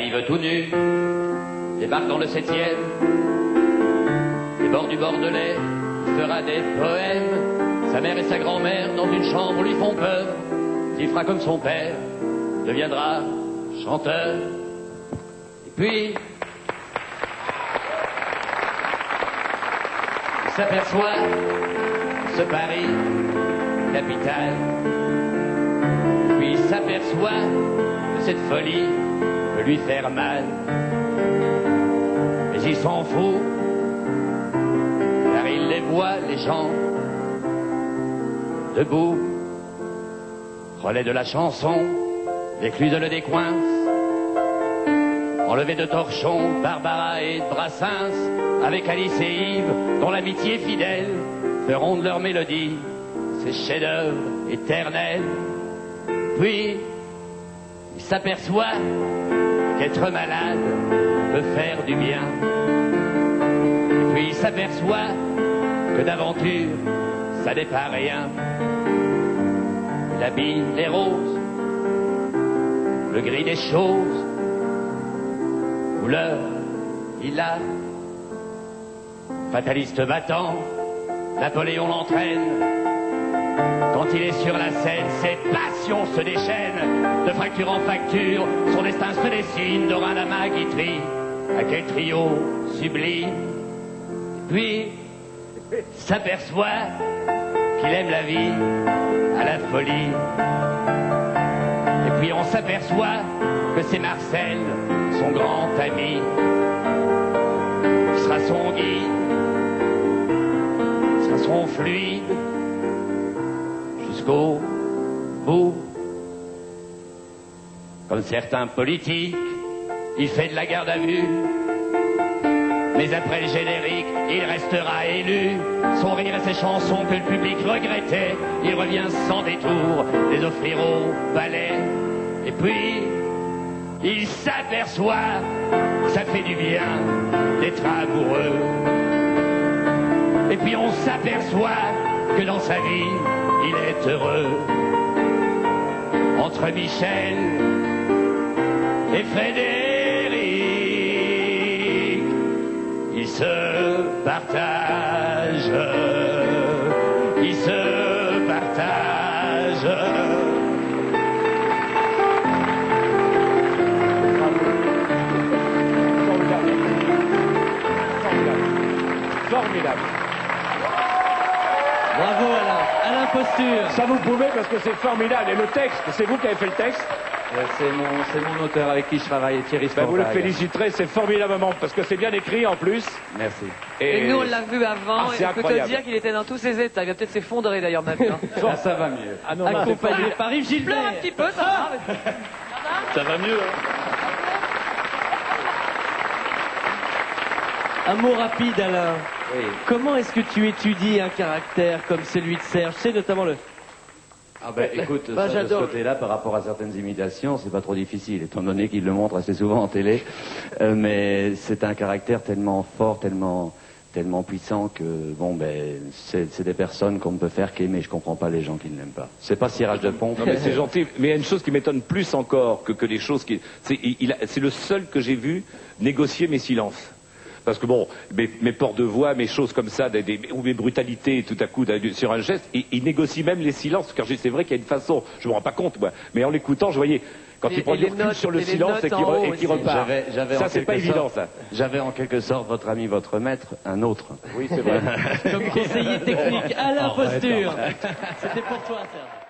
arrive tout nu, débarque dans le 7e, des bords du Bordelais, fera des poèmes. Sa mère et sa grand-mère dans une chambre lui font peur. Il fera comme son père, deviendra chanteur. Et puis, il s'aperçoit, ce Paris, capitale. Puis il s'aperçoit que cette folie peut lui faire mal. Mais il s'en fout, car il les voit, les gens, debout, relais de la chanson, l'écluse le décoince, enlevé de torchons, Barbara et de Brassens, avec Alice et Yves, dont l'amitié fidèle feront de leur mélodie ces chefs-d'œuvre éternels. Puis, il s'aperçoit qu'être malade peut faire du bien. Et puis, il s'aperçoit que d'aventure, ça n'est pas rien. Il habille les roses, le gris des choses, couleur, il a. Fataliste battant, Napoléon l'entraîne. Quand il est sur la scène, ses passions se déchaînent. De fracture en fracture, son destin se dessine. Dorin Lama qui trie, à quel trio sublime. Et puis, s'aperçoit qu'il aime la vie à la folie. Et puis on s'aperçoit que c'est Marcel, son grand ami, qui sera son guide, qui sera son fluide, jusqu'au bout. Comme certains politiques, il fait de la garde à vue. Mais après le générique, il restera élu. Son rire et ses chansons que le public regrettait, il revient sans détour les offrir au palais. Et puis, il s'aperçoit que ça fait du bien d'être amoureux. Et puis on s'aperçoit que dans sa vie, il est heureux. Entre Michel et Frédéric, ils se partagent, ils se partagent. Formidable. Bravo Alain Posture. Ça vous pouvez parce que c'est formidable. Et le texte, c'est vous qui avez fait le texte? C'est mon auteur avec qui je travaille, Thierry Spontagne. Vous le féliciterez, c'est formidablement parce que c'est bien écrit en plus. Merci. Et nous, on l'a vu avant, et je peux te dire qu'il était dans tous ses états. Il va peut-être s'effondrer d'ailleurs maintenant. Ça va mieux. Ah non, Accompagné par Yves Gilbert. Pleure un petit peu, ça va. Ça va mieux, hein. Un mot rapide, Alain. Oui. Comment est-ce que tu étudies un caractère comme celui de Serge? C'est notamment le... Ah ben écoute, ça, de ce côté-là, par rapport à certaines imitations, c'est pas trop difficile, étant donné qu'il le montre assez souvent en télé. Mais c'est un caractère tellement fort, tellement puissant que, bon, ben, c'est des personnes qu'on ne peut faire qu'aimer. Je comprends pas les gens qui ne l'aiment pas. C'est pas cirage de pompe. Non mais c'est gentil. Mais il y a une chose qui m'étonne plus encore que les choses qui... C'est le seul que j'ai vu négocier mes silences. Parce que bon, mes ports de voix, mes choses comme ça, ou mes brutalités tout à coup sur un geste, il négocie même les silences, car c'est vrai qu'il y a une façon, je me rends pas compte moi, mais en l'écoutant, je voyais, quand il prend du recul sur le silence et qu'il repart. Ça c'est pas évident ça. J'avais en quelque sorte votre ami, votre maître, un autre. Oui c'est vrai. Comme conseiller technique, Alain Posture. C'était pour toi, Serge.